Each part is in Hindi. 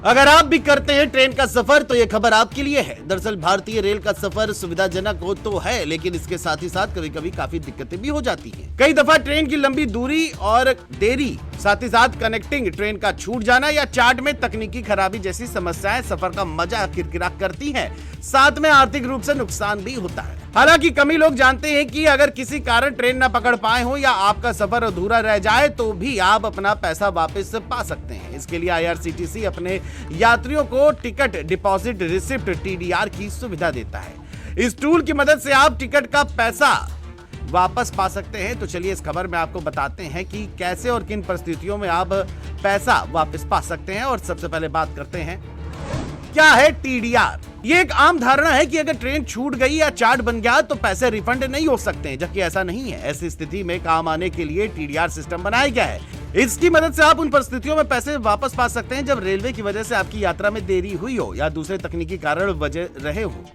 अगर आप भी करते हैं ट्रेन का सफर तो ये खबर आपके लिए है। दरअसल भारतीय रेल का सफर सुविधाजनक हो तो है, लेकिन इसके साथ ही साथ कभी कभी काफी दिक्कतें भी हो जाती हैं। कई दफा ट्रेन की लंबी दूरी और देरी, साथ ही साथ कनेक्टिंग ट्रेन का छूट जाना या चार्ट में तकनीकी खराबी जैसी समस्याएं सफर का मजा किरकिरा करती हैं। साथ में आर्थिक रूप से नुकसान भी होता है। हालांकि कमी लोग जानते हैं कि अगर किसी कारण ट्रेन न पकड़ पाए हो या आपका सफर अधूरा रह जाए तो भी आप अपना पैसा वापस पा सकते हैं। इसके लिए आईआरसीटीसी अपने यात्रियों को टिकट डिपॉजिट रिसिप्ट टीडीआर की सुविधा देता है। इस टूल की मदद से आप टिकट का पैसा वापस पा सकते हैं। तो चलिए इस खबर में आपको बताते हैं कि कैसे और किन परिस्थितियों में आप पैसा वापस पा सकते हैं। और सबसे पहले बात करते हैं क्या है टीडीआर। ये एक आम धारणा है कि अगर ट्रेन छूट गई या चार्ट बन गया तो पैसे रिफंड नहीं हो सकते हैं, जबकि ऐसा नहीं है। ऐसी स्थिति में काम आने के लिए टीडीआर सिस्टम बनाया गया है। इसकी मदद से आप उन परिस्थितियों में पैसे वापस पा सकते हैं जब रेलवे की वजह से आपकी यात्रा में देरी हुई हो या दूसरे तकनीकी कारण वजह रहे हो।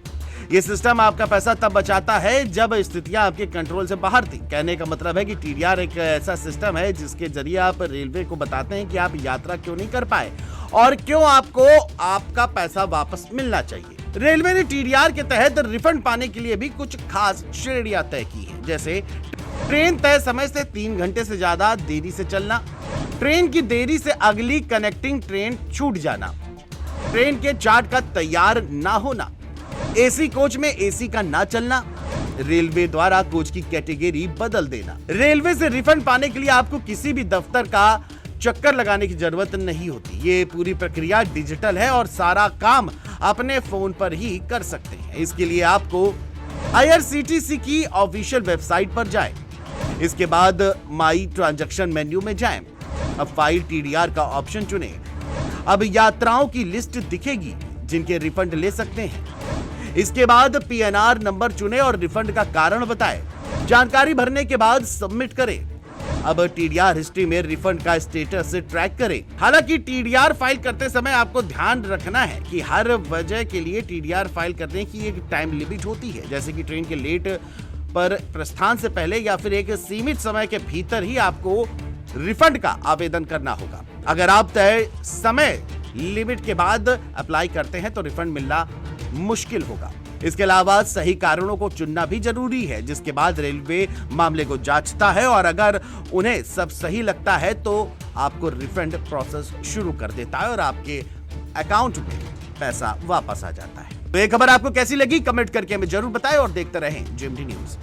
ये सिस्टम आपका पैसा तब बचाता है जब स्थितियां आपके कंट्रोल से बाहर थी। कहने का मतलब है कि टीडीआर एक ऐसा सिस्टम है जिसके जरिए आप रेलवे को बताते हैं कि आप यात्रा क्यों नहीं कर पाए और क्यों आपको आपका पैसा वापस मिलना चाहिए। रेलवे ने टीडीआर के तहत रिफंड पाने के लिए भी कुछ खास श्रेणियां तय की हैं, जैसे ट्रेन तय समय से 3 घंटे से ज्यादा देरी से चलना, ट्रेन की देरी से अगली कनेक्टिंग ट्रेन छूट जाना, ट्रेन के चार्ट का तैयार ना होना, एसी कोच में एसी का ना चलना, रेलवे द्वारा कोच की कैटेगरी बदल देना। रेलवे से रिफंड पाने के लिए आपको किसी भी दफ्तर का चक्कर लगाने की जरूरत नहीं होती। ये पूरी प्रक्रिया डिजिटल है और सारा काम अपने फोन पर ही कर सकते हैं। इसके लिए आपको आईआरसीटीसी की ऑफिशियल वेबसाइट पर जाएं। इसके बाद माई ट्रांजैक्शन मेन्यू में जाएं। अब फाइल टीडीआर का ऑप्शन चुनें। अब यात्राओं की लिस्ट दिखेगी जिनके रिफंड ले सकते हैं। इसके बाद पीएनआर नंबर चुनें और रिफंड का कारण बताएं। जानकारी भरने के बाद सबमिट करें। अब टीडीआर हिस्ट्री में रिफंड का स्टेटस ट्रैक करें। हालांकि टीडीआर फाइल करते समय आपको ध्यान रखना है कि हर वजह के लिए टीडीआर फाइल करने की एक टाइम लिमिट होती है, जैसे कि ट्रेन के लेट पर प्रस्थान से पहले या फिर एक सीमित समय के भीतर ही आपको रिफंड का आवेदन करना होगा। अगर आप तय समय लिमिट के बाद अप्लाई करते हैं तो रिफंड मिलना मुश्किल होगा। इसके अलावा सही कारणों को चुनना भी जरूरी है, जिसके बाद रेलवे मामले को जांचता है और अगर उन्हें सब सही लगता है तो आपको रिफंड प्रोसेस शुरू कर देता है और आपके अकाउंट में पैसा वापस आ जाता है। तो ये खबर आपको कैसी लगी कमेंट करके हमें जरूर बताएं और देखते रहें जेएमडी न्यूज़।